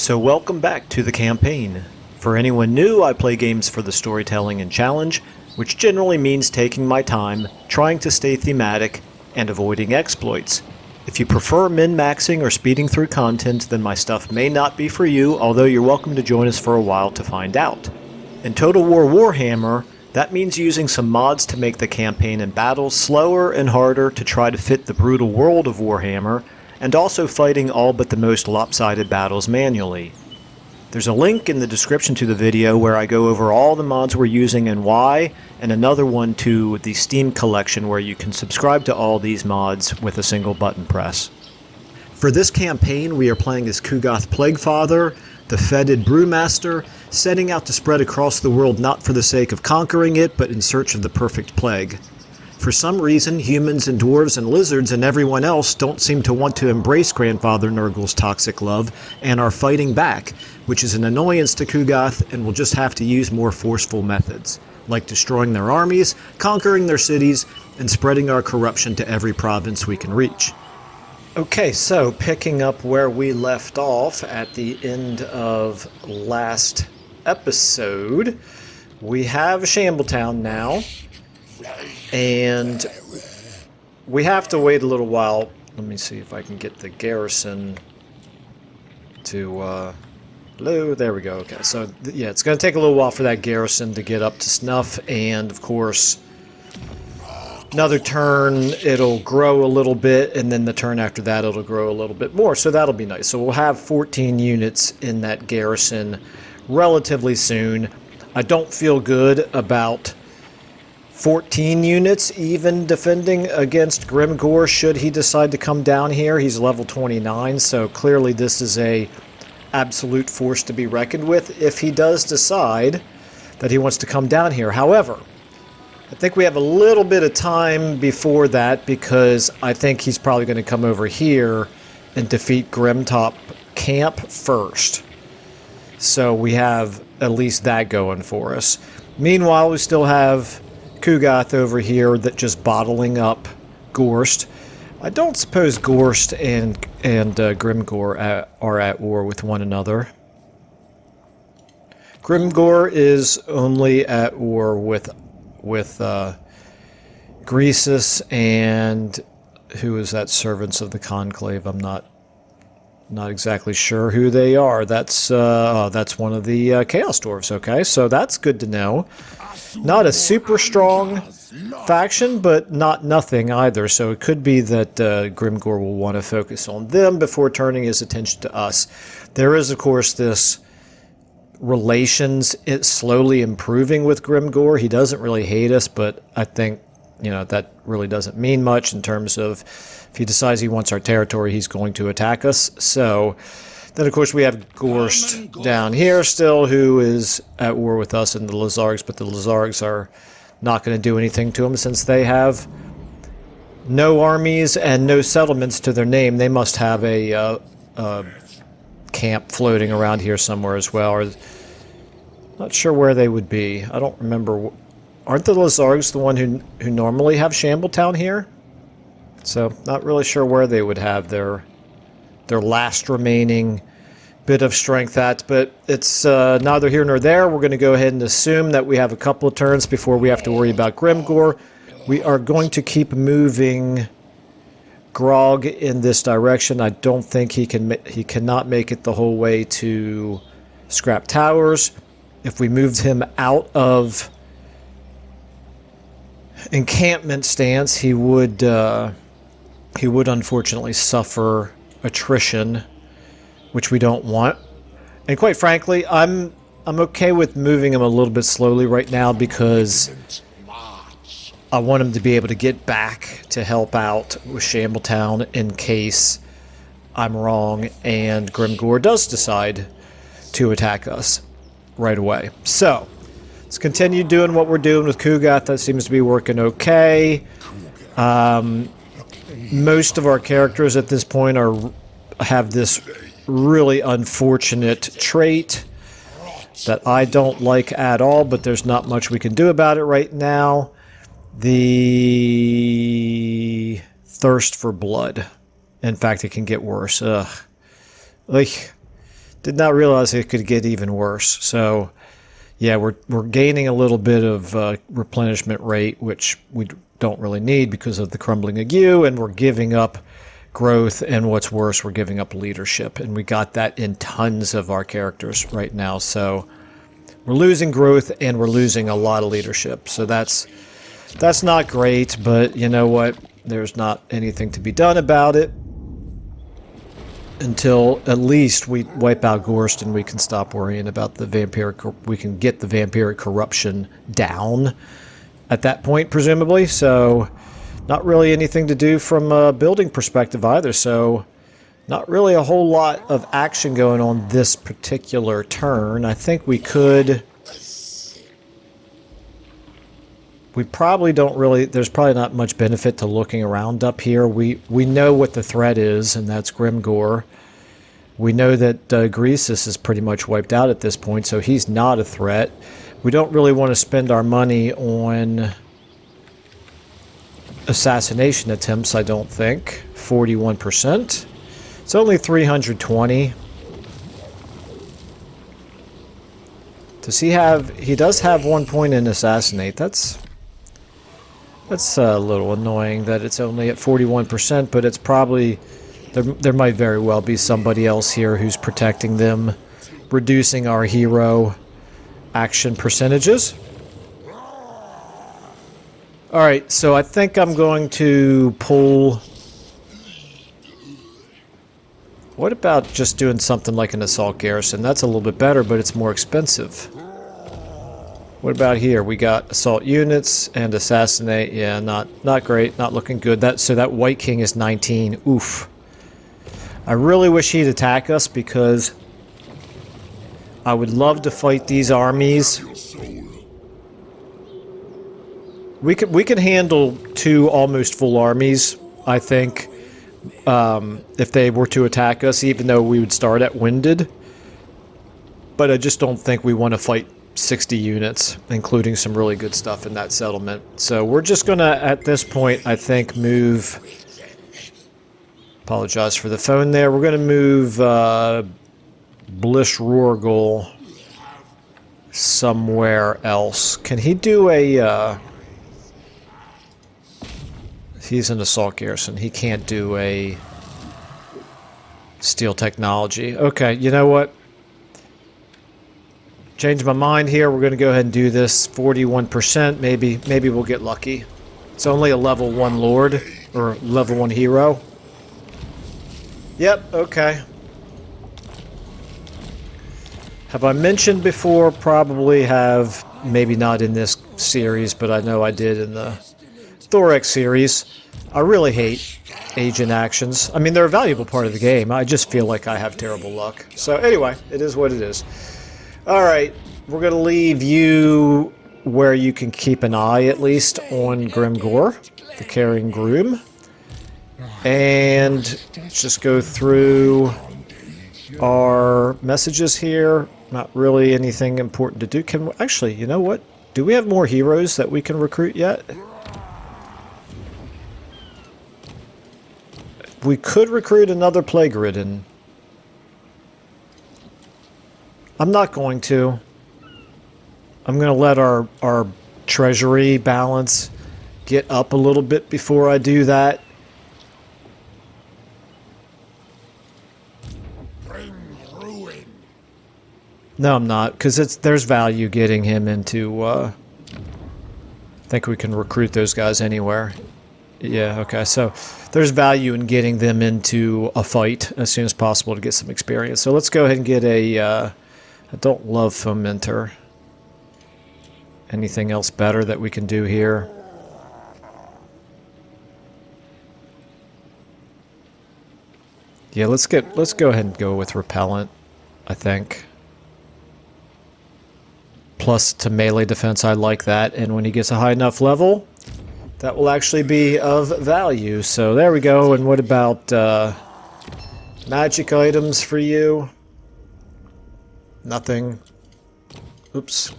So welcome back to the campaign. For anyone new, I play games for the storytelling and challenge, which generally means taking my time, trying to stay thematic, and avoiding exploits. If you prefer min-maxing or speeding through content, then my stuff may not be for you, although you're welcome to join us for a while to find out. In Total War Warhammer, that means using some mods to make the campaign and battles slower and harder to try to fit the brutal world of Warhammer, and also fighting all but the most lopsided battles manually. There's a link in the description to the video where I go over all the mods we're using and why, and another one to the Steam collection where you can subscribe to all these mods with a single button press. For this campaign, we are playing as Maggoth Plaguefather, the Fetid Brewmaster, setting out to spread across the world not for the sake of conquering it, but in search of the perfect plague. For some reason, humans and dwarves and lizards and everyone else don't seem to want to embrace Grandfather Nurgle's toxic love and are fighting back, which is an annoyance to Maggoth and will just have to use more forceful methods, like destroying their armies, conquering their cities, and spreading our corruption to every province we can reach. Okay, so picking up where we left off at the end of last episode, we have Shambletown now. And we have to wait a little while. Let me see if I can get the garrison to, hello, there we go. Okay, so, yeah, it's going to take a little while for that garrison to get up to snuff. And, of course, another turn, it'll grow a little bit. And then the turn after that, it'll grow a little bit more. So that'll be nice. So we'll have 14 units in that garrison relatively soon. I don't feel good about 14 units even defending against Grimgor should he decide to come down here. He's level 29, so clearly this is a absolute force to be reckoned with if he does decide that he wants to come down here. However, I think we have a little bit of time before that because I think he's probably going to come over here and defeat Grimtop Camp first. So we have at least that going for us. Meanwhile, we still have Maggoth over here that just bottling up Ghorst. I don't suppose Ghorst and Grimgor are at war with one another. Grimgor is only at war with Greasus and who is that? Servants of the Conclave. I'm not exactly sure who they are. That's one of the Chaos Dwarves. Okay, so that's good to know. Not a super strong faction, but not nothing either. So it could be that Grimgor will want to focus on them before turning his attention to us. There is, of course, this relations slowly improving with Grimgor. He doesn't really hate us, but I think that really doesn't mean much in terms of if he decides he wants our territory, he's going to attack us. So then, of course, we have Ghorst down here still, who is at war with us and the Lizargs, but the Lizargs are not going to do anything to him since they have no armies and no settlements to their name. They must have a camp floating around here somewhere as well. Or, not sure where they would be. I don't remember. Aren't the Lizargs the one who normally have Shambletown here? So, not really sure where they would have their last remaining bit of strength at, but it's neither here nor there. We're going to go ahead and assume that we have a couple of turns before we have to worry about Grimgor. We are going to keep moving Grog in this direction. I don't think he cannot make it the whole way to Scrap Towers. If we moved him out of encampment stance, he would unfortunately suffer attrition, which we don't want. And quite frankly, I'm okay with moving him a little bit slowly right now because I want him to be able to get back to help out with Shambletown in case I'm wrong and Grimgor does decide to attack us right away. So let's continue doing what we're doing with Maggoth. That seems to be working okay. Most of our characters at this point have this really unfortunate trait that I don't like at all, but there's not much we can do about it right now. The thirst for blood. In fact, it can get worse. Ugh. Did not realize it could get even worse. So, yeah, we're gaining a little bit of replenishment rate, which we don't really need because of the crumbling ague, and we're giving up growth, and what's worse, we're giving up leadership, and we got that in tons of our characters right now. So we're losing growth, and we're losing a lot of leadership. So that's not great, but you know what? There's not anything to be done about it until at least we wipe out Ghorst and we can stop worrying about the vampiric. We can get the vampiric corruption down at that point, presumably. So not really anything to do from a building perspective either. So not really a whole lot of action going on this particular turn. I think we could... We probably don't really... There's probably not much benefit to looking around up here. We know what the threat is, and that's Grimgor. We know that Greasus is pretty much wiped out at this point, so he's not a threat. We don't really want to spend our money on assassination attempts, I don't think. 41%. It's only 320. Does he have... He does have 1 point in assassinate. That's a little annoying that it's only at 41%, but it's probably... There might very well be somebody else here who's protecting them, reducing our hero action percentages. Alright, so I think I'm going to pull... What about just doing something like an assault garrison? That's a little bit better, but it's more expensive. What about here? We got assault units and assassinate. Yeah, not great, not looking good. So that White King is 19. Oof. I really wish he'd attack us because I would love to fight these armies. We could handle 2 almost full armies, I think, if they were to attack us, even though we would start at winded. But I just don't think we want to fight 60 units, including some really good stuff in that settlement. So we're just going to, at this point, I think, move... Apologize for the phone there. We're going to move Blish Rorgul somewhere else. Can he do a... He's an assault garrison. He can't do a steel technology. Okay, you know what? Changed my mind here. We're going to go ahead and do this. 41%. Maybe we'll get lucky. It's only a level 1 lord, or level 1 hero. Yep, okay. Have I mentioned before? Probably have. Maybe not in this series, but I know I did in the Thorax series. I really hate agent actions. I mean, they're a valuable part of the game. I just feel like I have terrible luck. So anyway, it is what it is. Alright, we're going to leave you where you can keep an eye, at least, on Grimgor, the Carrying Groom. And let's just go through our messages here. Not really anything important to do. Actually, you know what? Do we have more heroes that we can recruit yet? We could recruit another Plague-ridden. I'm not going to. I'm going to let our treasury balance get up a little bit before I do that. No, I'm not, because there's value getting him into, I think we can recruit those guys anywhere. Yeah, okay, so there's value in getting them into a fight as soon as possible to get some experience. So let's go ahead and get I don't love Fomenter. Anything else better that we can do here? Yeah, let's go ahead and go with Repellent, I think. Plus to melee defense, I like that. And when he gets a high enough level, that will actually be of value. So there we go. And what about magic items for you? Nothing. Oops.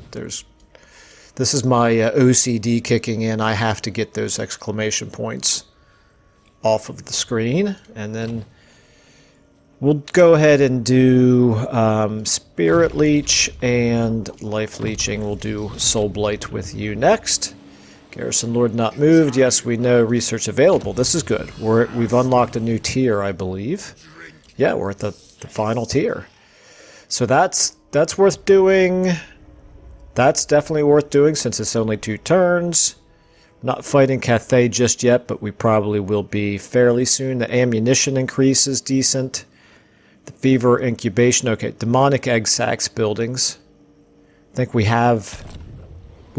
This is my OCD kicking in. I have to get those exclamation points off of the screen. And then We'll go ahead and do Spirit Leech and Life Leeching. We'll do Soul Blight with you next. Garrison Lord not moved. Yes, we know research available. This is good. We've unlocked a new tier, I believe. Yeah, we're at the final tier. So that's worth doing. That's definitely worth doing since it's only 2 turns. Not fighting Cathay just yet, but we probably will be fairly soon. The ammunition increase is decent. The fever incubation. Okay, demonic egg sacs buildings. I think we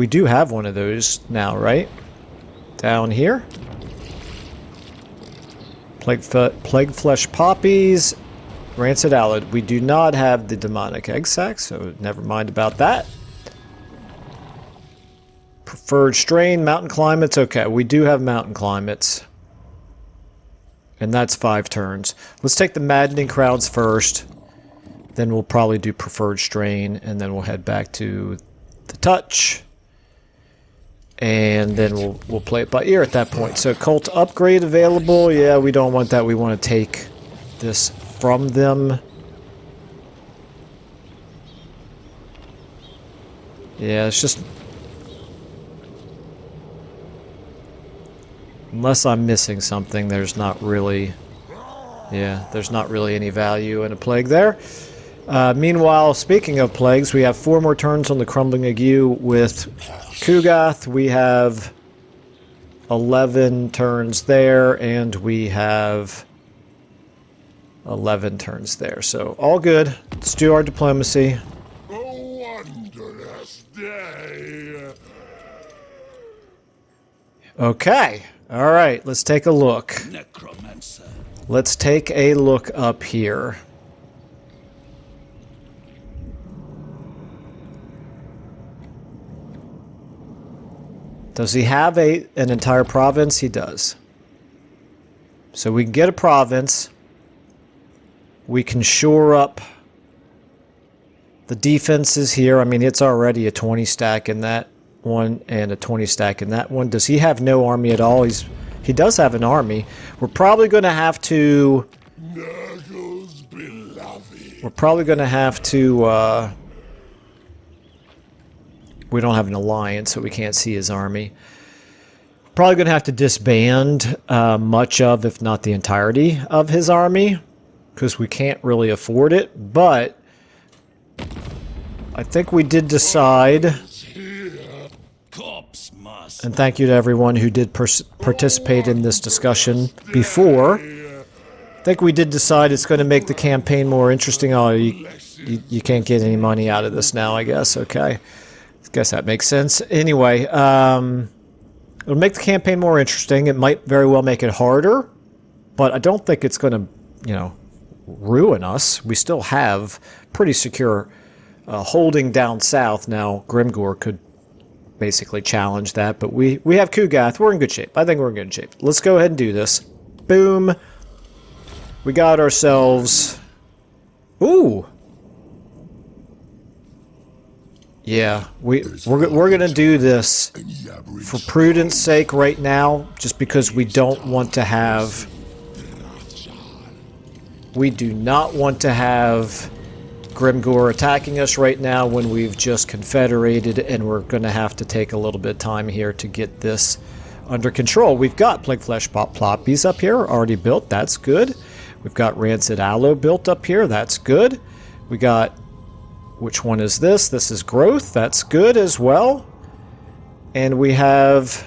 do have one of those now, right? Down here. Plague flesh poppies. Rancid aloe. We do not have the demonic egg sacs, so never mind about that. Preferred strain, mountain climates. Okay, we do have mountain climates. And that's 5 turns. Let's take the maddening crowds first. Then we'll probably do preferred strain, and then we'll head back to the touch. And then we'll play it by ear at that point. So cult upgrade available. Yeah, we don't want that. We want to take this from them. Yeah, it's just... Unless I'm missing something, there's not really... Yeah, there's not really any value in a plague there. Meanwhile, speaking of plagues, we have 4 more turns on the Crumbling Ague with Kugath. We have 11 turns there, and we have 11 turns there. So, all good. Let's do our diplomacy. A wondrous day. Okay. All right, let's take a look. Necromancer. Let's take a look up here. Does he have an entire province? He does. So we can get a province. We can shore up the defenses here. I mean, it's already a 20 stack in that one and a 20 stack in that one. Does he have no army at all? He does have an army. We're probably going to have to... We're probably going to have to... we don't have an alliance, so we can't see his army. Probably going to have to disband much of, if not the entirety of his army, because we can't really afford it. But I think we did decide... And thank you to everyone who did participate in this discussion before. I think we did decide it's going to make the campaign more interesting. Oh, you can't get any money out of this now, I guess. Okay. I guess that makes sense. Anyway, it'll make the campaign more interesting. It might very well make it harder, but I don't think it's going to, ruin us. We still have pretty secure holding down south. Now, Grimgor could basically challenge that, but we have Kugath. We're in good shape. I think we're in good shape. Let's go ahead and do this. Boom. We got ourselves... Ooh! Yeah, we're going to do this for prudence sake right now, just because we don't want to have... We do not want to have Grimgor attacking us right now when we've just confederated, and we're going to have to take a little bit of time here to get this under control. We've got Plague Flesh Ploppies up here already built. That's good. We've got Rancid Aloe built up here. That's good. We got... Which one is this? This is Growth. That's good as well. And we have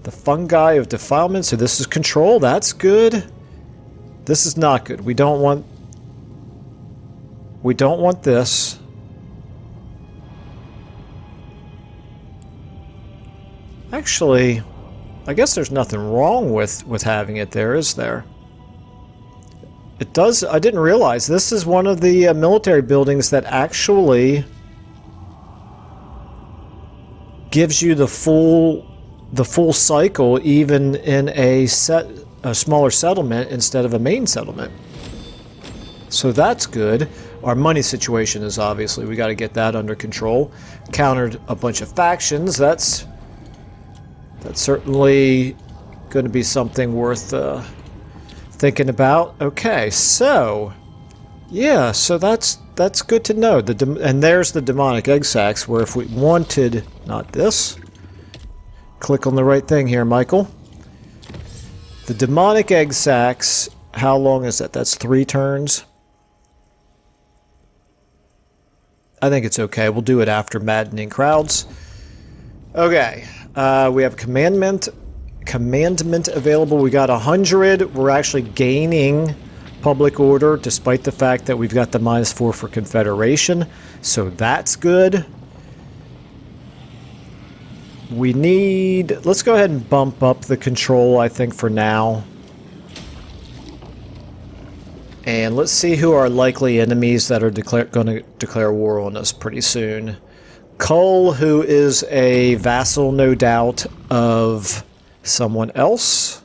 the Fungi of Defilement. So this is Control. That's good. This is not good. We don't want this. Actually, I guess there's nothing wrong with having it there, is there? It does. I didn't realize this is one of the military buildings that actually gives you the full cycle, even in a smaller settlement instead of a main settlement. So that's good. Our money situation is obviously, we got to get that under control. Countered a bunch of factions. That's certainly going to be something worth thinking about. Okay, so yeah, so that's good to know. And there's the demonic egg sacs, where if we wanted, not this, click on the right thing here, Michael. The demonic egg sacs, how long is that? That's 3 turns. I think it's okay. We'll do it after maddening crowds. Okay, we have commandment available. We got 100. We're actually gaining public order, despite the fact that we've got the -4 for confederation. So that's good. We need... Let's go ahead and bump up the control, I think, for now. And let's see who are likely enemies that are going to declare war on us pretty soon. Cull, who is a vassal, no doubt, of someone else.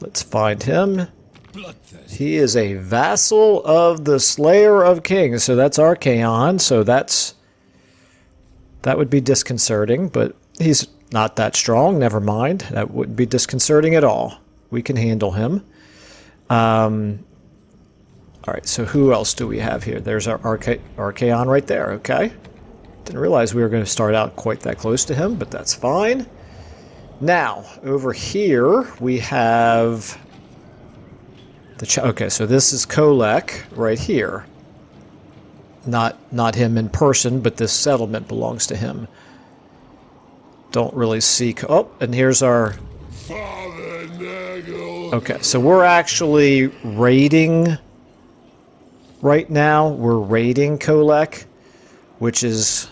Let's find him. He is a vassal of the Slayer of Kings, so that's Archaon, so that would be disconcerting, but he's not that strong, never mind. That wouldn't be disconcerting at all. We can handle him. Alright, so who else do we have here? There's our Archaon right there, okay. Didn't realize we were going to start out quite that close to him, but that's fine. Now, over here, we have... okay, so this is Kolek right here. Not him in person, but this settlement belongs to him. Don't really see... Oh, and here's our... Okay, so we're actually raiding... Right now, we're raiding Kolek, which is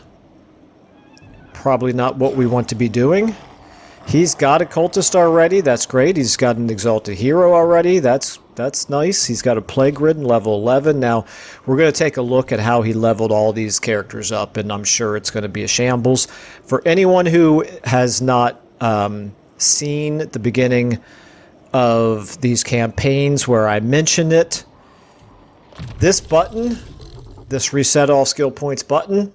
probably not what we want to be doing. He's got a cultist already. That's great. He's got an exalted hero already. That's nice. He's got a plague ridden level 11. Now, we're going to take a look at how he leveled all these characters up, and I'm sure it's going to be a shambles. For anyone who has not seen the beginning of these campaigns where I mention it, this button, this reset all skill points button,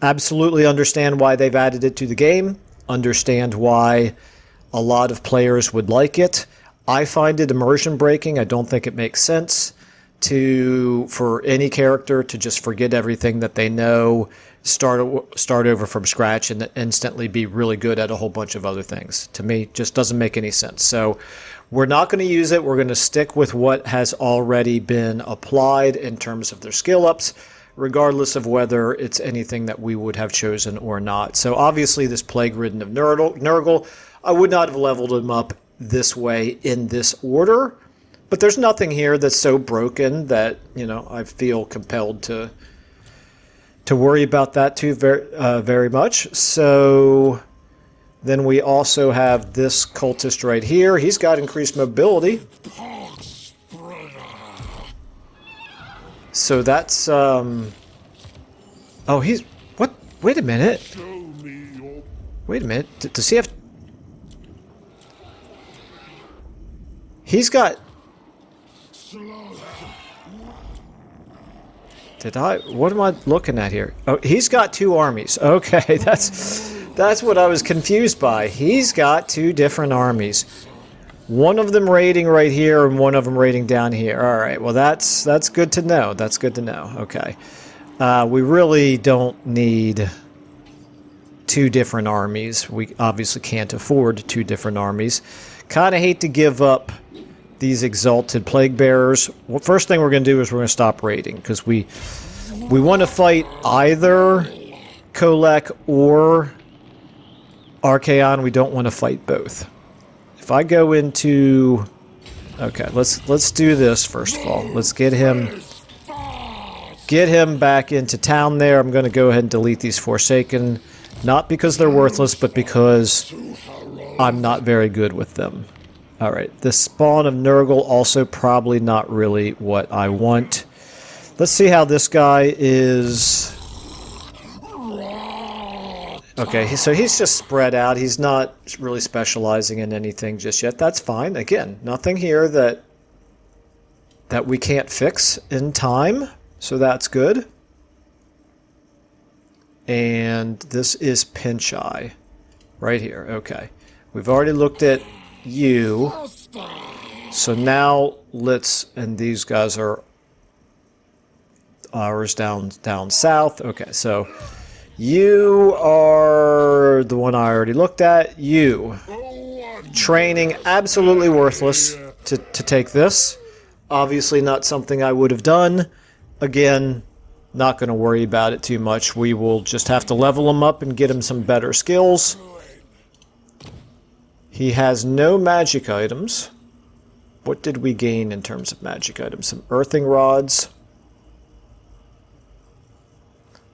absolutely understand why they've added it to the game. Understand why a lot of players would like it. I find it immersion breaking. I don't think it makes sense for any character to just forget everything that they know, start over from scratch, and instantly be really good at a whole bunch of other things. To me, it just doesn't make any sense. So we're not going to use it. We're going to stick with what has already been applied in terms of their skill ups, regardless of whether it's anything that we would have chosen or not. So obviously this Plague Ridden of Nurgle, I would not have leveled him up this way in this order, but there's nothing here that's so broken that, you know, I feel compelled to worry about that too very much. So then we also have this cultist right here. He's got increased mobility. So that's, oh, he's, what? Wait a minute. Wait a minute. Does he have... He's got... What am I looking at here? Oh, he's got 2 armies. Okay, that's what I was confused by. He's got 2 different armies. One of them raiding right here and one of them raiding down here. All right, well, that's good to know. That's good to know. Okay. We really don't need 2 different armies. We obviously can't afford 2 different armies. Kind of hate to give up these exalted plague bearers. Well, first thing we're going to do is we're going to stop raiding, because we want to fight either Kolek or Archaon. We don't want to fight both. If I go into... Okay, let's do this first of all. Let's get him back into town there. I'm going to go ahead and delete these Forsaken, not because they're worthless, but because I'm not very good with them. Alright, the spawn of Nurgle, also probably not really what I want. Let's see how this guy is... Okay, so he's just spread out. He's not really specializing in anything just yet. That's fine. Again, nothing here that we can't fix in time, so that's good. And this is Pinch Eye. Right here, okay. We've already looked at you. So now let's, and these guys are ours down south. Okay, so you are the one I already looked at. You. Training absolutely worthless to take this. Obviously not something I would have done. Again, not going to worry about it too much. We will just have to level him up and get him some better skills. He has no magic items. What did we gain in terms of magic items? Some earthing rods,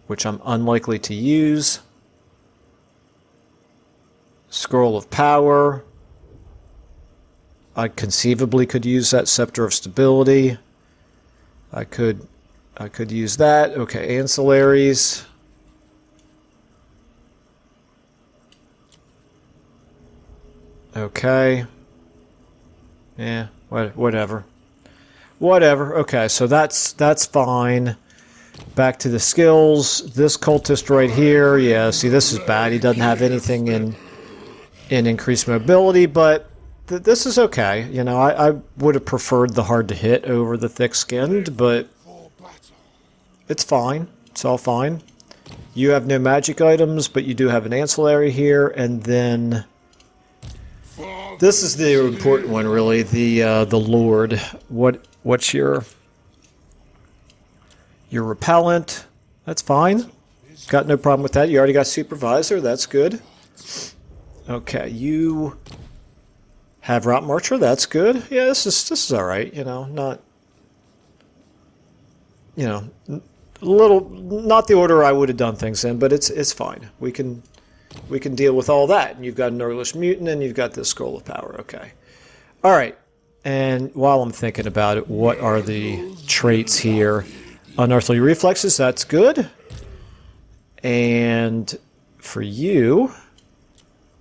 which I'm unlikely to use. Scroll of Power. I conceivably could use that. Scepter of Stability. I could use that. Okay, ancillaries. Okay. Yeah, whatever. Whatever. Okay, so that's fine. Back to the skills. This cultist right here. Yeah, see, this is bad. He doesn't have anything in increased mobility, but this is okay. You know, I would have preferred the hard to hit over the thick-skinned, but it's fine. It's all fine. You have no magic items, but you do have an ancillary here, and then this is the important one, really. The Lord. What's your repellent? That's fine. Got no problem with that. You already got supervisor. That's good. Okay, you have Route Marcher. That's good. Yeah, this is all right. You know, not, you know, a little, not the order I would have done things in, but it's fine. We can deal with all that. And you've got an Earlish Mutant, and you've got this Scroll of Power. Okay. All right. And while I'm thinking about it, what are the traits here? Unearthly Reflexes. That's good. And for you,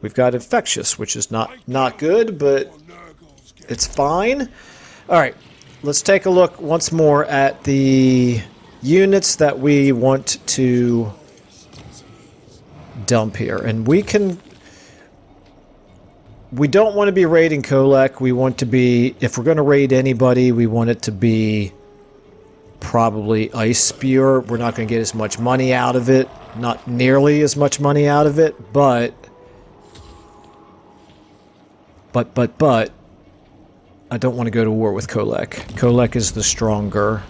we've got Infectious, which is not good, but it's fine. All right. Let's take a look once more at the units that we want to dump here. And we don't want to be raiding Kolek. We want to be, if we're going to raid anybody, we want it to be probably Ice Spear. We're not going to get as much money out of it. Not nearly as much money out of it, but I don't want to go to war with Kolek. Kolek is the stronger.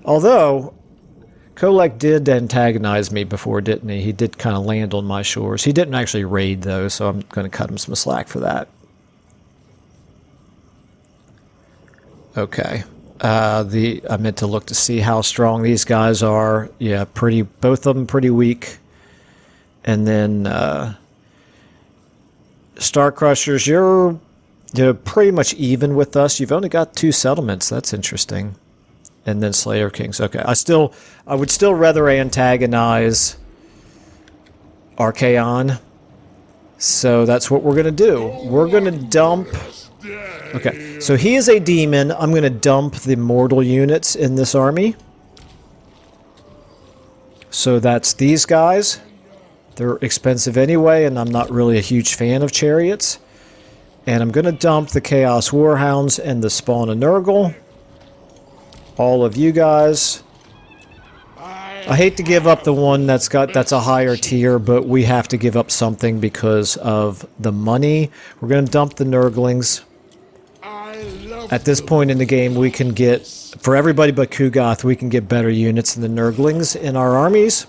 Although Kolek did antagonize me before, didn't he? He did kind of land on my shores. He didn't actually raid, though, so I'm going to cut him some slack for that. Okay. I meant to look to see how strong these guys are. Yeah, both of them pretty weak. And then Star Crushers, you're pretty much even with us. You've only got 2 settlements. That's interesting. And then Slayer Kings. Okay, I would still rather antagonize Archaon. So that's what we're going to do. We're going to dump... Okay, so he is a demon. I'm going to dump the mortal units in this army. So that's these guys. They're expensive anyway, and I'm not really a huge fan of chariots. And I'm going to dump the Chaos Warhounds and the Spawn of Nurgle. All of you guys. I hate to give up the one that's a higher tier, but we have to give up something because of the money. We're going to dump the Nurglings. At this point in the game, we can get, for everybody but Kugoth, we can get better units than the Nurglings in our armies.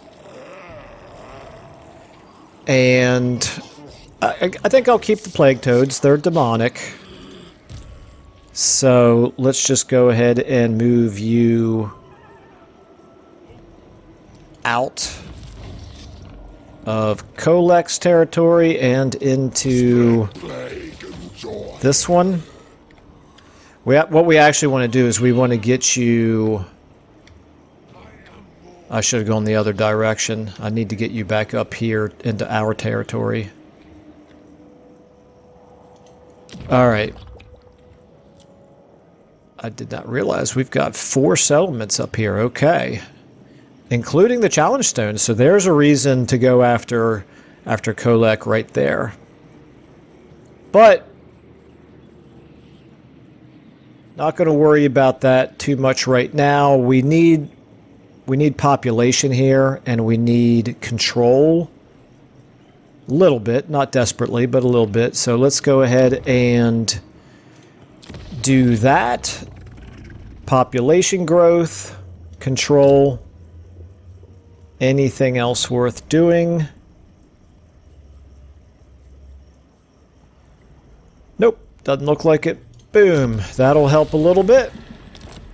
And I think I'll keep the Plague Toads. They're demonic. So let's just go ahead and move you out of Kolek's territory and into this one. What we actually want to do is we want to get you... I should have gone the other direction. I need to get you back up here into our territory. Alright. I did not realize we've got 4 settlements up here. Okay. Including the Challenge Stone. So there's a reason to go after Kolek right there. But Not going to worry about that too much right now. We need population here, and we need control. A little bit, not desperately, but a little bit. So let's go ahead and do that. Population growth, control. Anything else worth doing? Nope, doesn't look like it. Boom, that'll help a little bit.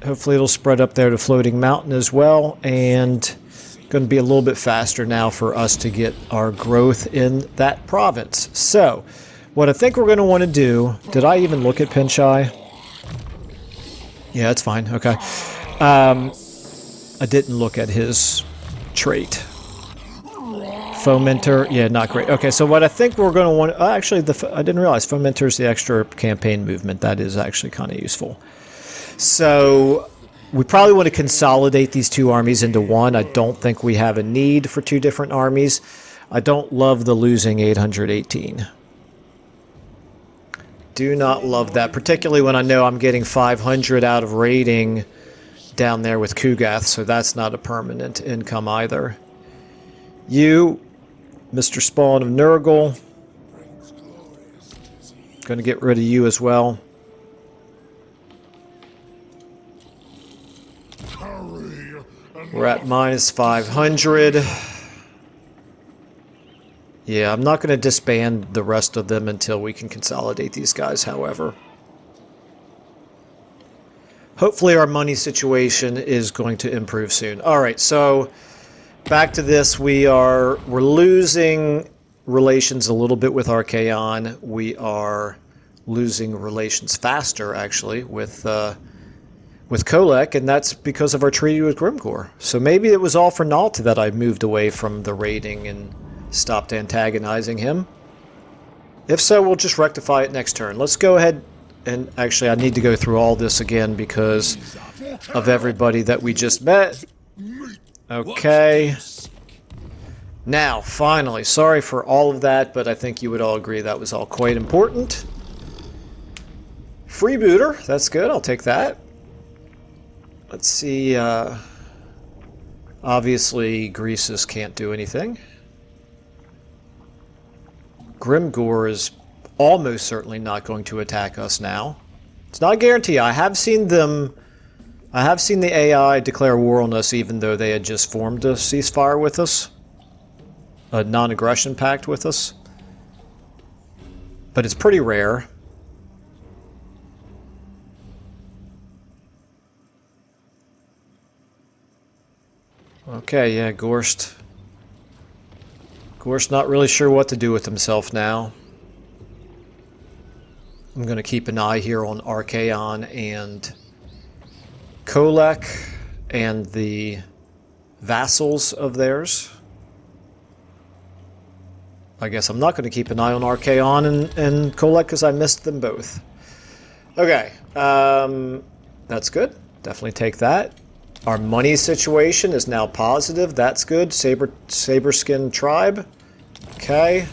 Hopefully it'll spread up there to Floating Mountain as well, and going to be a little bit faster now for us to get our growth in that province. So, what I think we're going to want to do, did I even look at Pinchai? Yeah, that's fine, okay. I didn't look at his trait. Fomenter, yeah, not great. Okay, so what I think we're going to want... actually, I didn't realize Fomenter is the extra campaign movement. That is actually kind of useful. So we probably want to consolidate these two armies into one. I don't think we have a need for two different armies. I don't love the losing 818. Do not love that, particularly when I know I'm getting 500 out of raiding down there with Kugath, so that's not a permanent income either. You, Mr. Spawn of Nurgle, going to get rid of you as well. We're at minus 500. Yeah, I'm not going to disband the rest of them until we can consolidate these guys, however. Hopefully our money situation is going to improve soon. Alright, so back to this. We're losing relations a little bit with Archaon. We are losing relations faster, actually, with Kolek, and that's because of our treaty with Grimgor. So maybe it was all for naught that I moved away from the raiding and stopped antagonizing him. If so, we'll just rectify it next turn. Let's go ahead and... actually, I need to go through all this again because of everybody that we just met. Okay. Now, finally, sorry for all of that, but I think you would all agree that was all quite important. Freebooter, that's good, I'll take that. Let's see, obviously Greasus can't do anything. Grimgor is almost certainly not going to attack us now. It's not a guarantee. I have seen the AI declare war on us even though they had just formed a ceasefire with us. A non-aggression pact with us. But it's pretty rare. Okay, yeah, Ghorst. Ghorst not really sure what to do with himself now. I'm going to keep an eye here on Archaon and Kolek and the vassals of theirs. I guess I'm not going to keep an eye on Archaon and Kolek because I missed them both. Okay, that's good. Definitely take that. Our money situation is now positive. That's good. Saberskin tribe. Okay.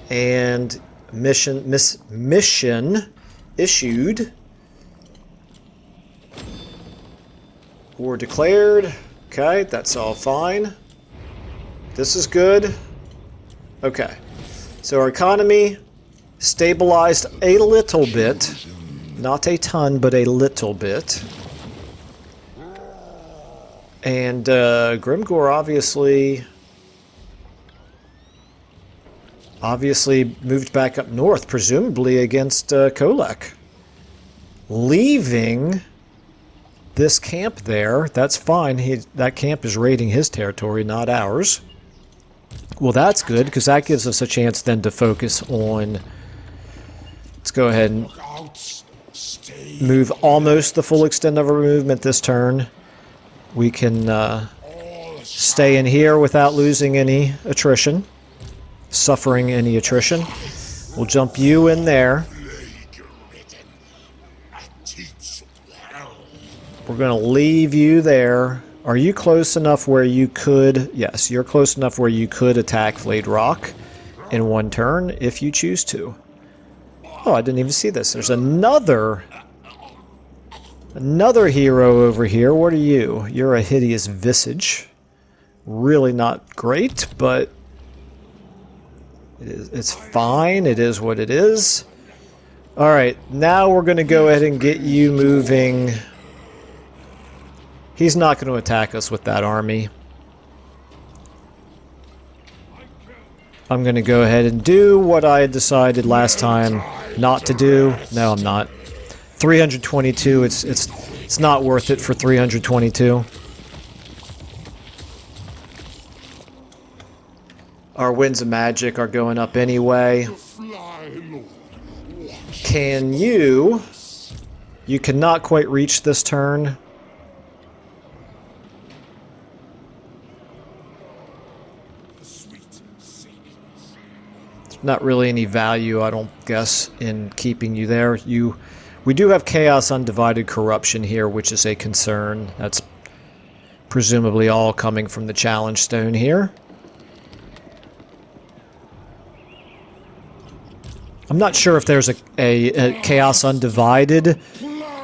And mission issued. War declared. Okay, that's all fine. This is good. Okay. So our economy stabilized a little bit. Not a ton, but a little bit. And Grimgor obviously moved back up north, presumably against Kolek. Leaving this camp there. That's fine. That camp is raiding his territory, not ours. Well, that's good, because that gives us a chance then to focus on... Let's go ahead and move almost the full extent of our movement this turn. We can stay in here without losing any attrition, suffering any attrition. We'll jump you in there. We're going to leave you there. Are you close enough where you could... Yes, you're close enough where you could attack Flayed Rock in one turn if you choose to. Oh, I didn't even see this. There's another Another hero over here. What are you? You're a hideous visage. Really not great, but it's fine. It is what it is. Alright, now we're going to go ahead and get you moving. He's not going to attack us with that army. I'm going to go ahead and do what I had decided last time not to do. No, I'm not. 322, it's not worth it for 322. Our winds of magic are going up anyway. Can you... You cannot quite reach this turn. There's not really any value, I don't guess, in keeping you there. We do have Chaos Undivided Corruption here, which is a concern. That's presumably all coming from the Challenge Stone here. I'm not sure if there's a Chaos Undivided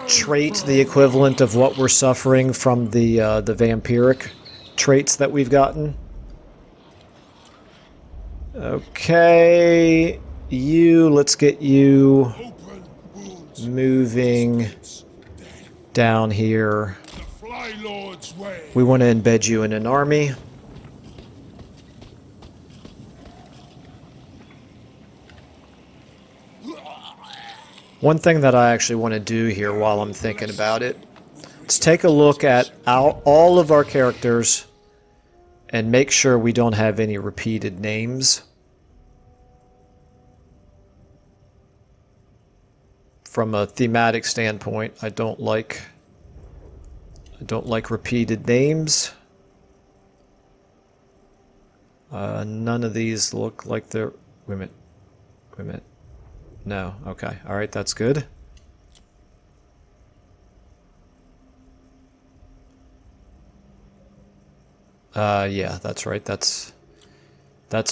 trait, the equivalent of what we're suffering from the vampiric traits that we've gotten. Okay, let's get you moving down here. We want to embed you in an army. One thing that I actually want to do here while I'm thinking about it, let's take a look at all of our characters and make sure we don't have any repeated names. From a thematic standpoint, I don't like repeated names. None of these look like they're... Wait a minute. No, okay. Alright, that's good. Yeah, that's right. That's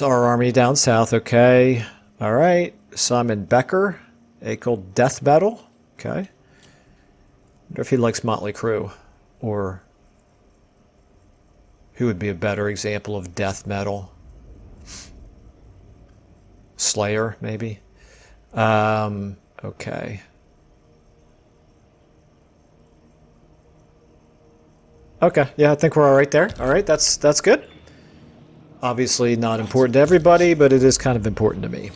our army down south, okay. Alright, Simon Becker. Akel Death Battle. Okay. Wonder if he likes Motley Crue. Or who would be a better example of death metal? Slayer, maybe? Okay. Okay, yeah, I think we're alright there. Alright, that's good. Obviously not important to everybody, but it is kind of important to me.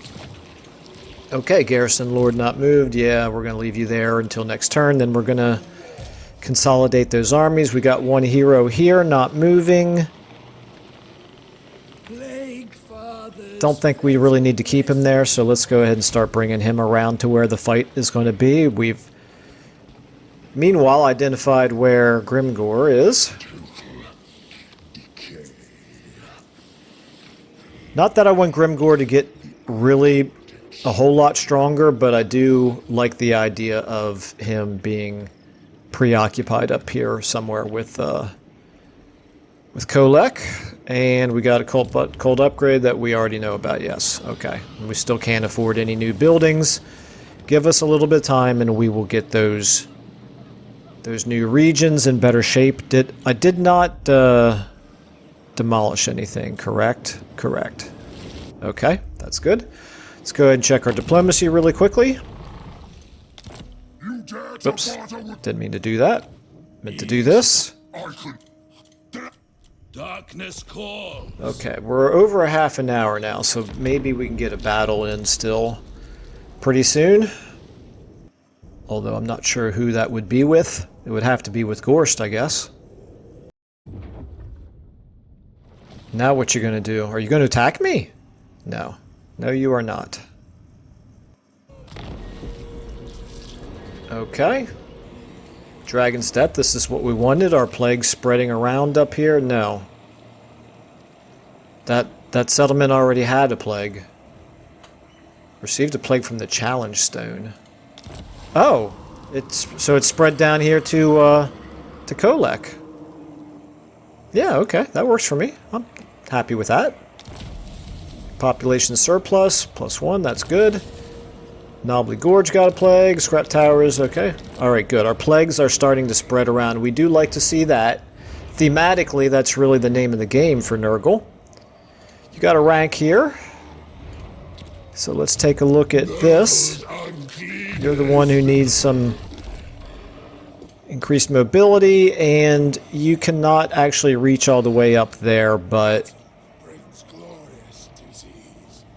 Okay, Garrison Lord not moved. Yeah, we're going to leave you there until next turn. Then we're going to consolidate those armies. We got one hero here not moving. Plaguefather. Don't think we really need to keep him there, so let's go ahead and start bringing him around to where the fight is going to be. We've meanwhile identified where Grimgor is. Not that I want Grimgor to get really a whole lot stronger, but I do like the idea of him being preoccupied up here somewhere with Kolek. And we got a cold upgrade that we already know about, yes. Okay. And we still can't afford any new buildings. Give us a little bit of time and we will get those new regions in better shape. I did not demolish anything, correct? Correct. Okay, that's good. Let's go ahead and check our diplomacy really quickly. Oops, didn't mean to do that. Meant to do this. Darkness calls. Okay, we're over a half an hour now, so maybe we can get a battle in still pretty soon. Although I'm not sure who that would be with. It would have to be with Ghorst, I guess. Now what you gonna do? Are you gonna attack me? No. No, you are not. Okay. Dragon's Death, this is what we wanted. Our plague spreading around up here? No. That settlement already had a plague. Received a plague from the Challenge Stone. Oh! So it's spread down here to Kolek. Yeah, okay. That works for me. I'm happy with that. Population surplus, +1, that's good. Knobbly Gorge got a plague. Scrap Towers, okay. Alright, good. Our plagues are starting to spread around. We do like to see that. Thematically, that's really the name of the game for Nurgle. You got a rank here. So let's take a look at this. You're the one who needs some increased mobility, and you cannot actually reach all the way up there, but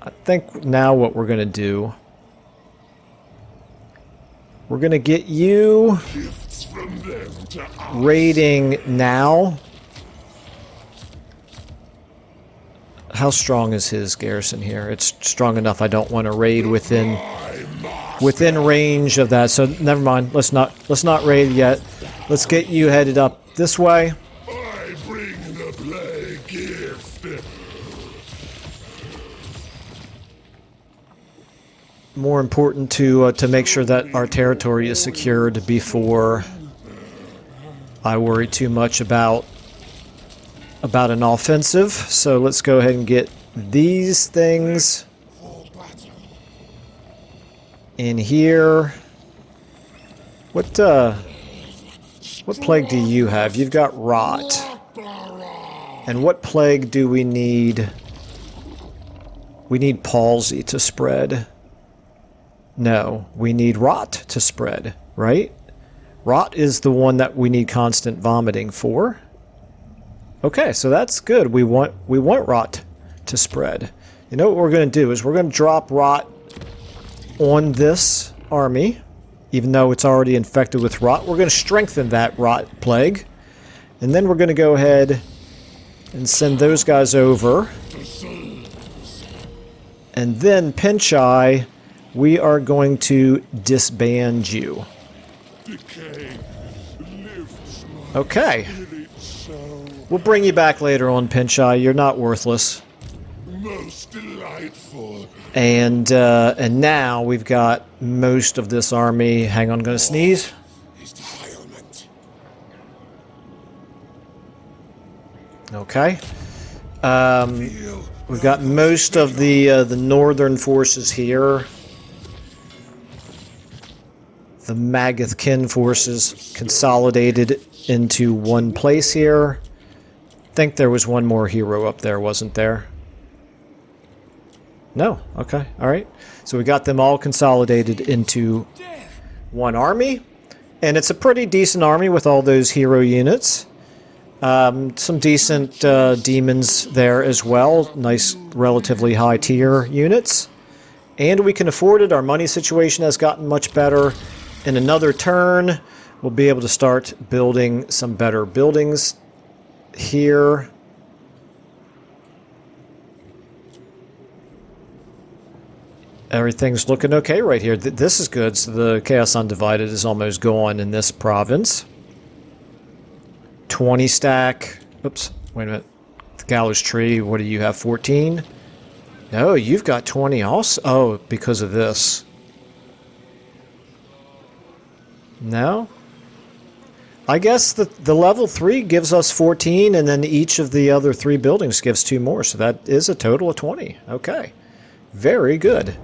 I think now what we're going to do, we're going to get you raiding now. How strong is his garrison here? It's strong enough I don't want to raid within range of that. So never mind. Let's not raid yet. Let's get you headed up this way. I bring the plague gift. More important to make sure that our territory is secured before I worry too much about an offensive. So let's go ahead and get these things in here. What plague do you have? You've got rot. And what plague do we need? We need palsy to spread. No, we need rot to spread, right? Rot is the one that we need constant vomiting for. Okay, so that's good. We want rot to spread. You know what we're going to do is we're going to drop rot on this army, even though it's already infected with rot. We're going to strengthen that rot plague, and then we're going to go ahead and send those guys over. And then Pinch-Eye, we are going to disband you. Okay. We'll bring you back later on, Pinch-Eye. You're not worthless. Most delightful. And now we've got most of this army. Hang on, I'm gonna sneeze. Okay. We've got most of the northern forces here. The Maggoth Kin forces consolidated into one place here. I think there was one more hero up there, wasn't there? No. Okay. All right. So we got them all consolidated into one army. And it's a pretty decent army with all those hero units. Some decent demons there as well. Nice, relatively high tier units. And we can afford it. Our money situation has gotten much better. In another turn, we'll be able to start building some better buildings here. Everything's looking okay right here. This is good. So the Chaos Undivided is almost gone in this province. 20 stack. Oops, wait a minute. The Gallows Tree, what do you have, 14? No, you've got 20 also. Oh, because of this. No? I guess the level 3 gives us 14, and then each of the other 3 buildings gives 2 more. So that is a total of 20. Okay. Very good.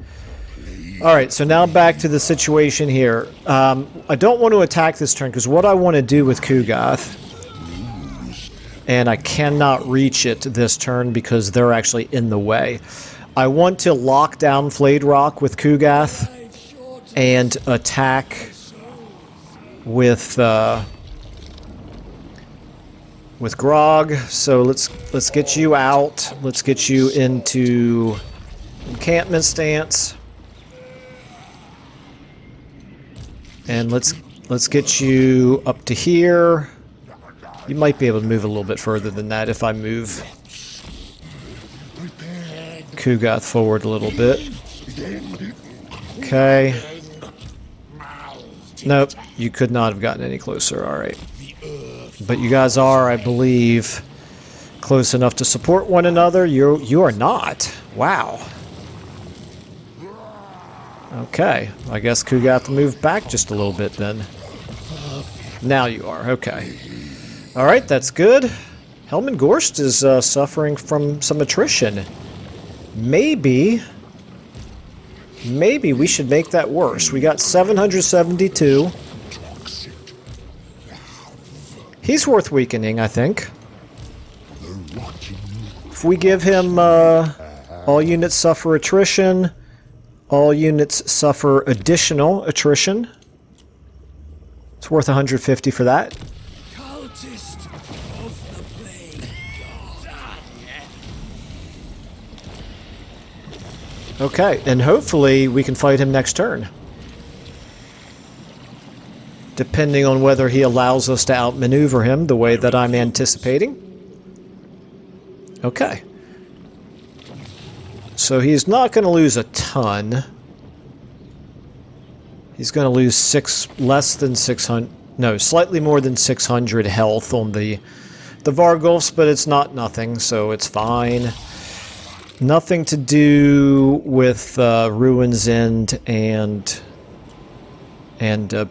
Alright, so now back to the situation here. I don't want to attack this turn, because what I want to do with Kugath, and I cannot reach it this turn because they're actually in the way. I want to lock down Flayed Rock with Kugath and attack with Grog. So let's get you out. Let's get you into encampment stance. And let's get you up to here. You might be able to move a little bit further than that if I move Kugath forward a little bit. Okay. Nope, you could not have gotten any closer, alright. But you guys are, I believe, close enough to support one another. You are not. Wow. Okay, I guess Kugath moved back just a little bit then. Now you are, okay. Alright, that's good. Helman Ghorst is suffering from some attrition. Maybe maybe we should make that worse. We got 772. He's worth weakening, I think. If we give him all units suffer attrition, all units suffer additional attrition. It's worth 150 for that. Cultist of the plague god. Okay, and hopefully we can fight him next turn. Depending on whether he allows us to outmaneuver him the way that I'm anticipating. Okay. So he's not going to lose a ton. He's going to lose less than 600... No, slightly more than 600 health on the Vargulfs, but it's not nothing, so it's fine. Nothing to do with Ruin's End and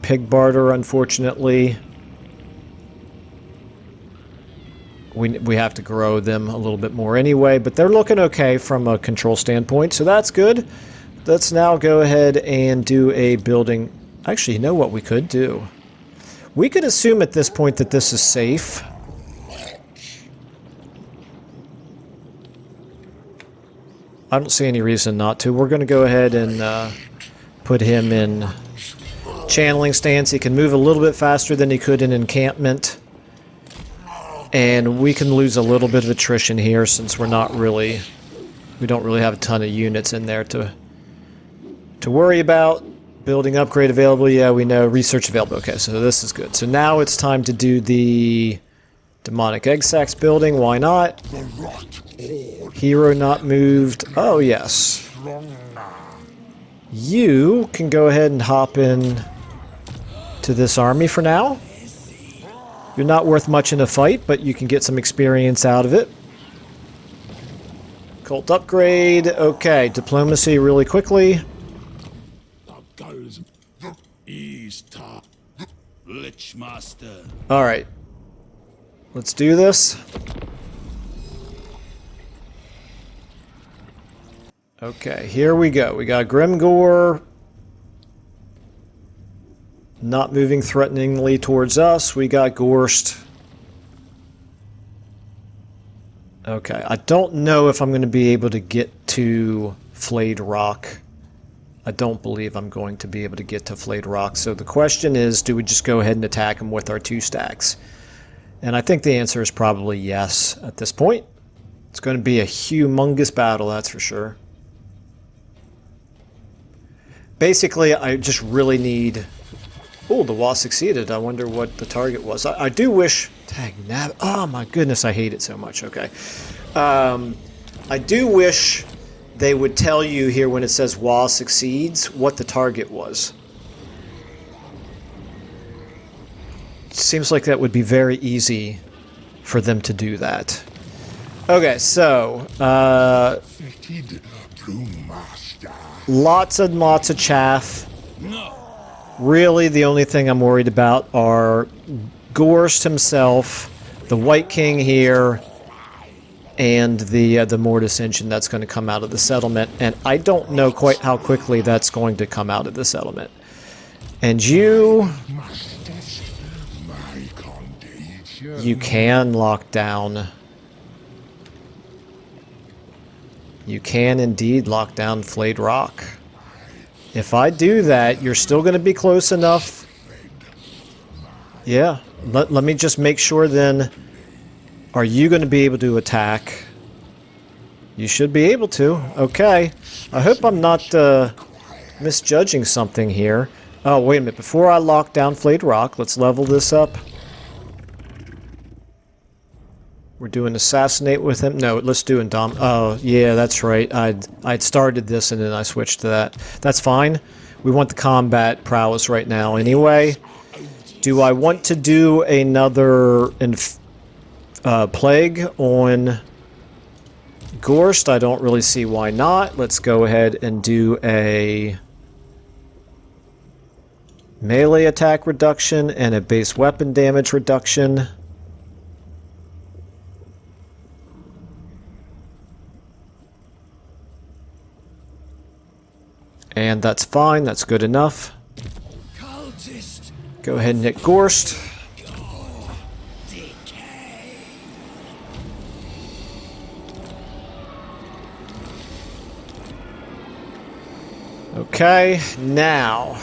Pig Barter, unfortunately. We have to grow them a little bit more anyway, but they're looking okay from a control standpoint, so that's good. Let's now go ahead and do a building. Actually, you know what we could do? We could assume at this point that this is safe. I don't see any reason not to. We're going to go ahead and put him in channeling stance. He can move a little bit faster than he could in encampment. And we can lose a little bit of attrition here since we don't really have a ton of units in there to worry about. Building upgrade available, yeah, we know. Research available, okay, so this is good. So now it's time to do the demonic egg sacs building, why not? Hero not moved, oh yes. You can go ahead and hop in to this army for now. You're not worth much in a fight, but you can get some experience out of it. Cult upgrade, okay, diplomacy really quickly. Alright. Let's do this. Okay, here we go. We got Grimgor not moving threateningly towards us. We got Ghorst. Okay, I don't know if I'm going to be able to get to Flayed Rock. I don't believe I'm going to be able to get to Flayed Rock. So the question is, do we just go ahead and attack him with our 2 stacks? And I think the answer is probably yes at this point. It's going to be a humongous battle, that's for sure. Basically, I just really need... Oh, the wall succeeded. I wonder what the target was. I do wish... Oh my goodness, I hate it so much. Okay. I do wish they would tell you here when it says wall succeeds what the target was. Seems like that would be very easy for them to do that. Okay, so lots and lots of chaff. Really, the only thing I'm worried about are Ghorst himself, the White King here, and the Mortis engine that's going to come out of the settlement. And I don't know quite how quickly that's going to come out of the settlement. And you can lock down. You can indeed lock down Flayed Rock. If I do that, you're still going to be close enough. Yeah. Let me just make sure then. Are you going to be able to attack? You should be able to. Okay. I hope I'm not misjudging something here. Oh, wait a minute. Before I lock down Flayed Rock, let's level this up. We're doing assassinate with him. No, let's do indom. Oh, yeah, that's right. I'd started this and then I switched to that. That's fine. We want the combat prowess right now anyway. Do I want to do another plague on Ghorst? I don't really see why not. Let's go ahead and do a melee attack reduction and a base weapon damage reduction. And that's fine, that's good enough. Cultist Go ahead and hit Ghorst. decay. Okay, now.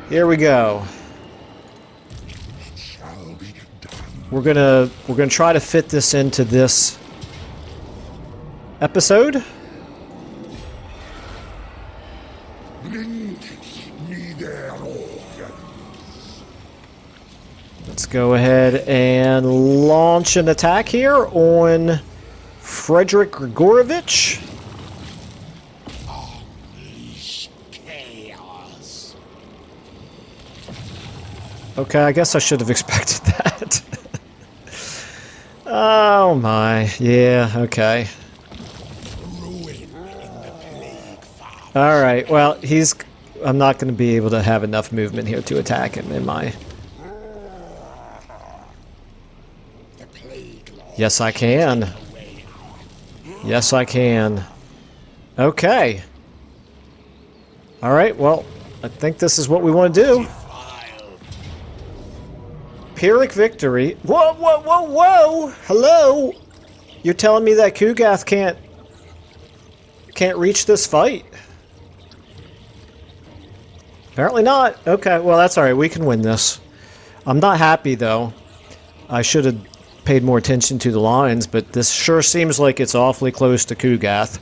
Here we go. Shall be done. We're gonna try to fit this into this episode. Blink me their organs. Let's go ahead and launch an attack here on Frederick Grigorovich. Unleash chaos. Okay, I guess I should have expected that. Oh my, yeah, okay. Ruin in the Plaguefather. Alright, well, I'm not going to be able to have enough movement here to attack him, am I? The plague lord. Yes, I can. Yes, I can. Okay. Alright, well, I think this is what we want to do. Pyrrhic victory. Whoa, whoa, whoa, whoa! Hello? You're telling me that Kugath can't reach this fight? Apparently not. Okay, well that's alright, we can win this. I'm not happy though. I should have paid more attention to the lines, but this sure seems like it's awfully close to Kugath.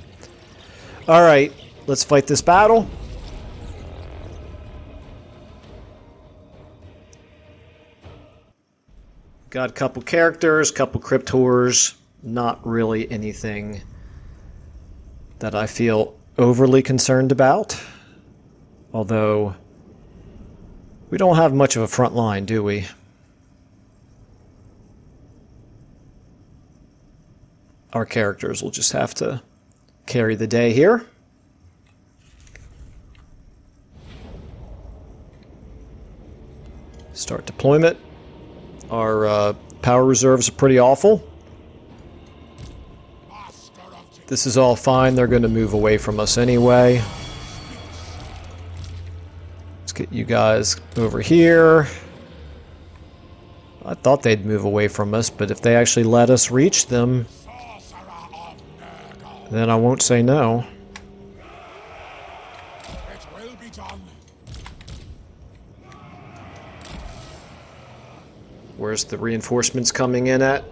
Alright, let's fight this battle. Got a couple characters, couple cryptors, not really anything that I feel overly concerned about. Although, we don't have much of a front line, do we? Our characters will just have to carry the day here. Start deployment. Our power reserves are pretty awful. This is all fine. They're going to move away from us anyway. Let's get you guys over here. I thought they'd move away from us, but if they actually let us reach them, then I won't say no. It will be done. Where's the reinforcements coming in at?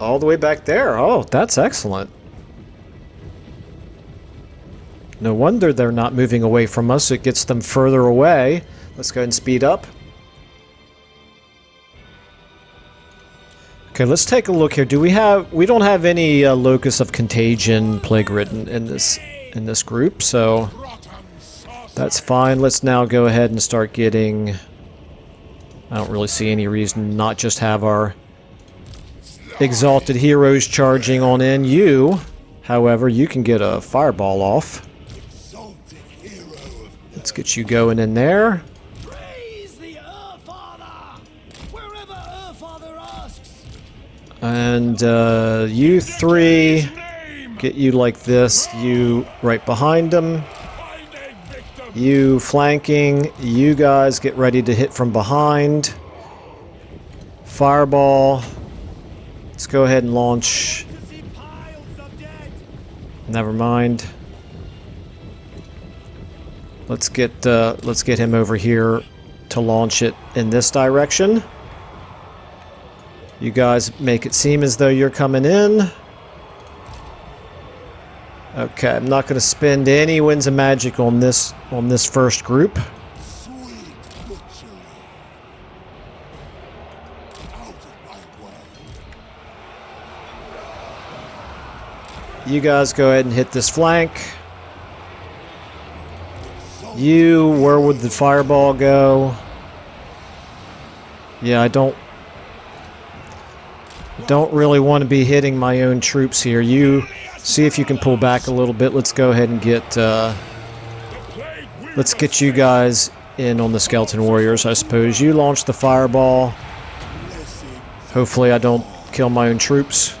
All the way back there. Oh, that's excellent. No wonder they're not moving away from us. It gets them further away. Let's go ahead and speed up. Okay, let's take a look here. We don't have any locus of contagion plague-ridden in this group, so that's fine. Let's now go ahead and start getting... I don't really see any reason not just have our exalted heroes charging on in. You, however, you can get a fireball off. Let's get you going in there. Praise the Earthfather! Wherever Earthfather asks! And you three, get you like this. You right behind them. You flanking. You guys get ready to hit from behind. Fireball. Let's go ahead and launch. Never mind. Let's get him over here to launch it in this direction. You guys make it seem as though you're coming in. Okay, I'm not going to spend any winds of magic on this first group. Sweet butchery. Out of my way. You guys go ahead and hit this flank. You, where would the fireball go? Yeah, I don't really want to be hitting my own troops here. You see if you can pull back a little bit. Let's go ahead and let's get you guys in on the skeleton warriors, I suppose. You launch the fireball. Hopefully I don't kill my own troops.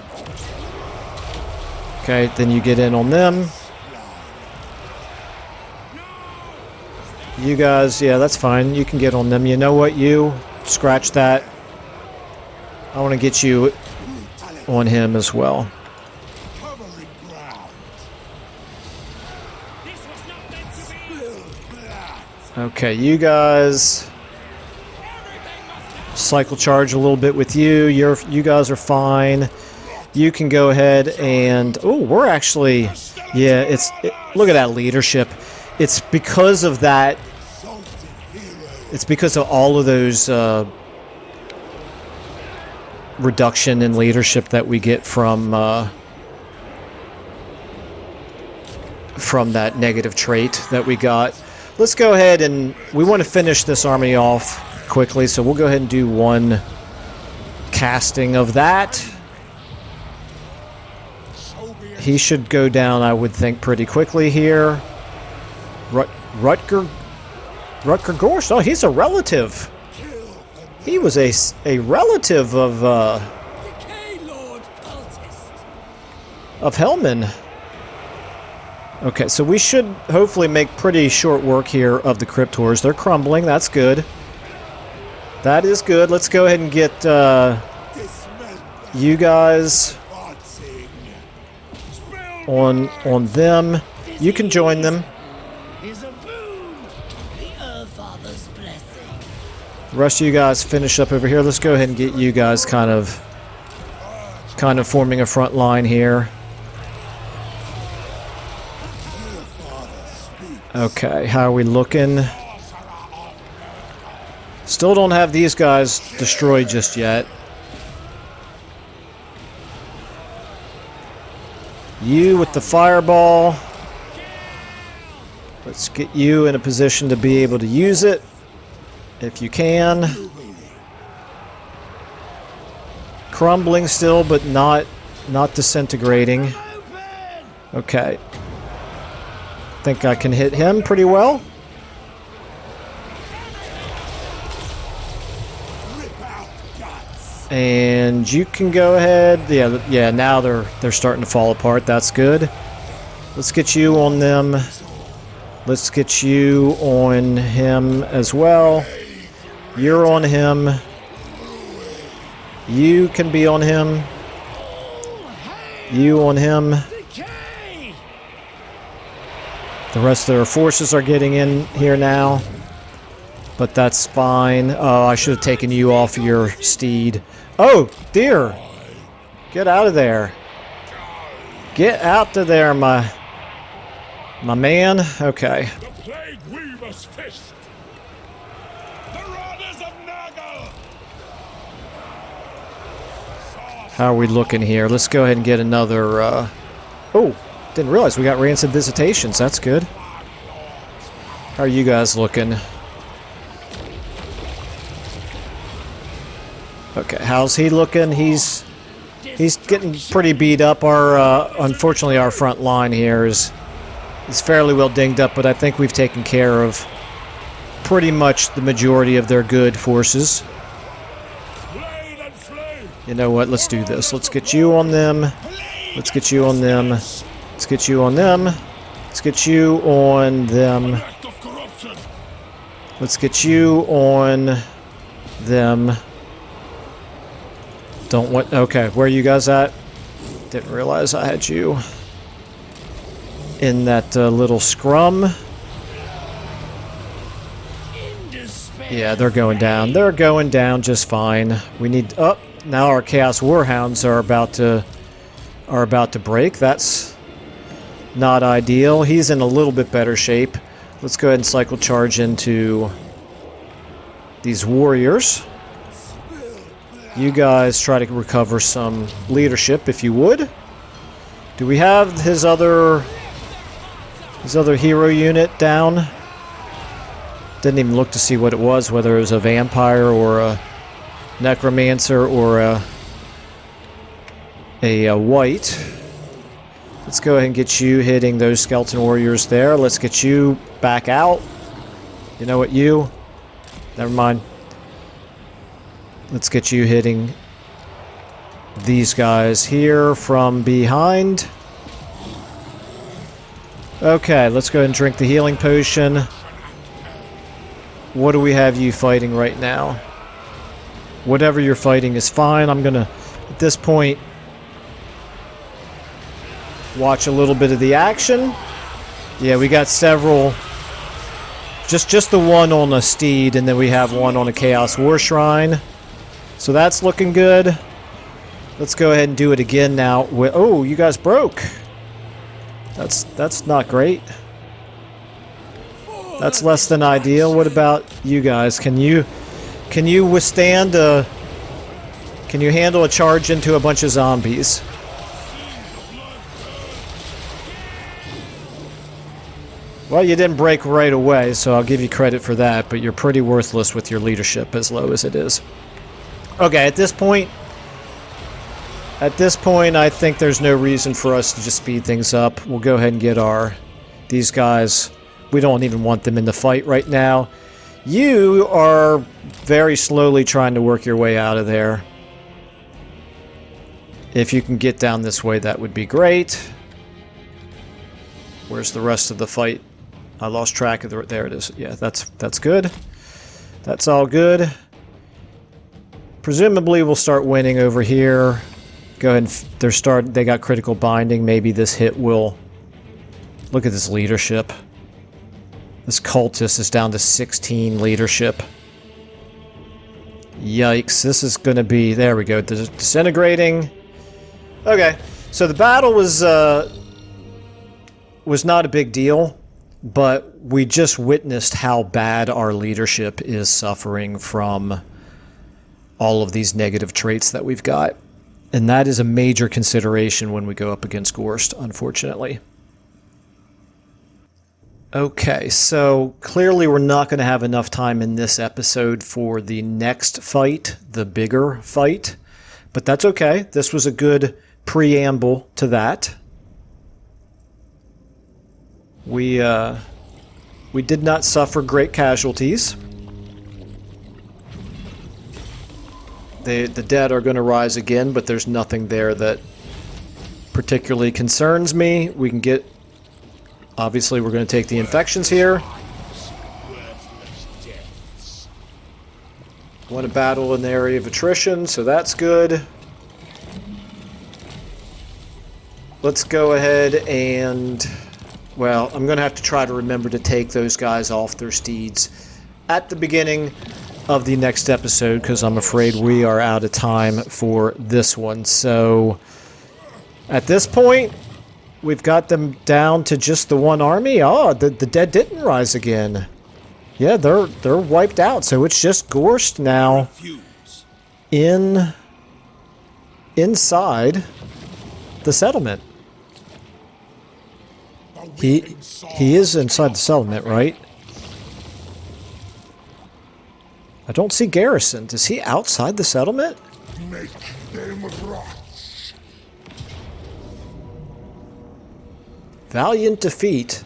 Okay, then you get in on them. You guys, yeah, that's fine. You can get on them. You know what, you? Scratch that. I want to get you on him as well. Covering ground. This was not meant to be. Spill blood. Okay, you guys cycle charge a little bit with you. You guys are fine. You can go ahead and we're actually look at that leadership. It's because of that. It's because of all of those reduction in leadership that we get from that negative trait that we got. Let's go ahead and we want to finish this army off quickly, so we'll go ahead and do one casting of that. He should go down, I would think, pretty quickly here. Rutger Ghorst. Oh, he's a relative. He was a relative of Decay, Lord Cultist. Hellman. Okay, so we should hopefully make pretty short work here of the Cryptors. They're crumbling. That's good. That is good. Let's go ahead and get you guys on them. You can join them. Is a boon. The Earthfather's blessing. The rest of you guys finish up over here. Let's go ahead and get you guys kind of forming a front line here. Okay, how are we looking? Still don't have these guys destroyed just yet. You with the fireball. Let's get you in a position to be able to use it, if you can. Crumbling still, but not disintegrating. Okay. Think I can hit him pretty well. And you can go ahead. Yeah, now they're starting to fall apart. That's good. Let's get you on them. Let's get you on him as well. You're on him. You can be on him. You on him. The rest of their forces are getting in here now. But that's fine. Oh, I should have taken you off your steed. Oh, dear. Get out of there. Get out of there, my man. Okay. The plague weaver's fist. The riders of Nagel. How are we looking here? Let's go ahead and get another... Oh, didn't realize we got rancid visitations. That's good. How are you guys looking? Okay, how's he looking? He's getting pretty beat up. Our unfortunately, our front line here is fairly well dinged up, but I think we've taken care of pretty much the majority of their good forces. You know what? Let's do this. Let's get you on them. Let's get you on them. Let's get you on them. Let's get you on them. Let's get you on them. Don't want... Okay, where are you guys at? Didn't realize I had you in that little scrum. Yeah, they're going down. They're going down just fine. We need... Oh, now our Chaos Warhounds are about to break. That's not ideal. He's in a little bit better shape. Let's go ahead and cycle charge into these warriors. You guys try to recover some leadership if you would. Do we have his other hero unit down? Didn't even look to see what it was, whether it was a vampire or a necromancer or a white. Let's go ahead and get you hitting those skeleton warriors there. Let's get you back out. You know what, you? Never mind. Let's get you hitting these guys here from behind. Okay, let's go ahead and drink the healing potion. what do we have you fighting right now? Whatever you're fighting is fine. I'm gonna, at this point, watch a little bit of the action. Yeah, we got several. Just the one on a steed, and then we have one on a Chaos War Shrine. So that's looking good. Let's go ahead and do it again now. Oh, you guys broke. That's not great. That's less than ideal. What about you guys? Can you withstand a... Can you handle a charge into a bunch of zombies? Well, you didn't break right away, so I'll give you credit for that, but you're pretty worthless with your leadership as low as it is. Okay, at this point, I think there's no reason for us to just speed things up. We'll go ahead and get these guys. We don't even want them in the fight right now. You are very slowly trying to work your way out of there. If you can get down this way, that would be great. Where's the rest of the fight? I lost track of there it is. Yeah, that's good. That's all good. Presumably we'll start winning over here. Go ahead and they got critical binding. Maybe this hit will... Look at this leadership. This cultist is down to 16 leadership. Yikes, this is going to be... There we go, disintegrating. Okay, so the battle was not a big deal, but we just witnessed how bad our leadership is suffering from all of these negative traits that we've got. And that is a major consideration when we go up against Ghorst, unfortunately. Okay, so clearly we're not going to have enough time in this episode for the next fight, the bigger fight. But that's okay. This was a good preamble to that. We did not suffer great casualties. The dead are going to rise again, but there's nothing there that particularly concerns me. We can get... Obviously, we're going to take the infections here. Want to battle in the area of attrition, so that's good. Let's go ahead and... Well, I'm going to have to try to remember to take those guys off their steeds at the beginning of the next episode, because I'm afraid we are out of time for this one. So, at this point, we've got them down to just the one army. Oh, the dead didn't rise again. Yeah, they're wiped out. So it's just Ghorst now inside the settlement. He is inside the settlement, right? I don't see garrisoned. Is he outside the settlement? Make them rot. Valiant defeat.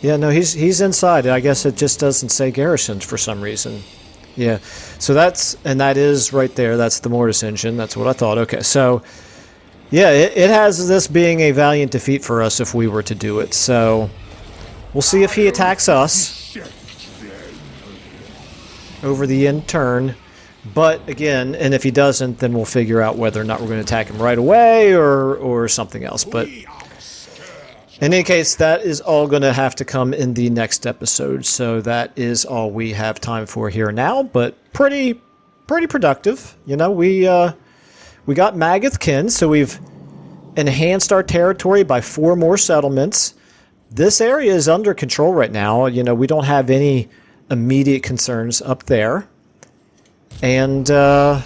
Yeah, no, he's inside. I guess it just doesn't say garrisoned for some reason. Yeah, so that is right there. That's the mortis engine. That's what I thought. Okay, so yeah, it has this being a valiant defeat for us if we were to do it. So we'll see if he attacks us over the end turn. But again, and if he doesn't, then we'll figure out whether or not we're going to attack him right away or something else. But in any case, that is all going to have to come in the next episode. So that is all we have time for here now. But pretty productive. You know, we got Maggoth Kin, so we've enhanced our territory by 4 more settlements. This area is under control right now. You know, we don't have any immediate concerns up there. And I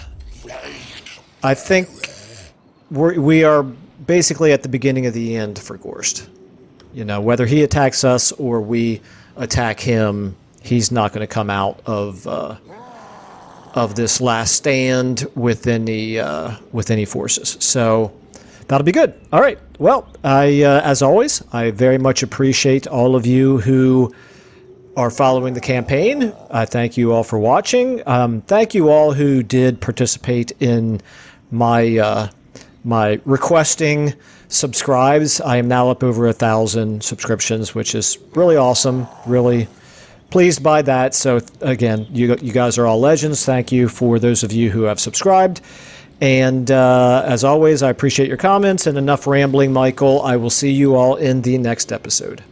think we are basically at the beginning of the end for Ghorst. You know, whether he attacks us or we attack him, he's not going to come out of this last stand with any forces. So that'll be good. All right. Well, as always, I very much appreciate all of you who are following the campaign. I thank you all for watching. Thank you all who did participate in my requesting subscribes. I am now up over 1,000 subscriptions, which is really awesome. Really pleased by that. So again, you guys are all legends. Thank you for those of you who have subscribed. And as always, I appreciate your comments, and enough rambling, Michael. I will see you all in the next episode.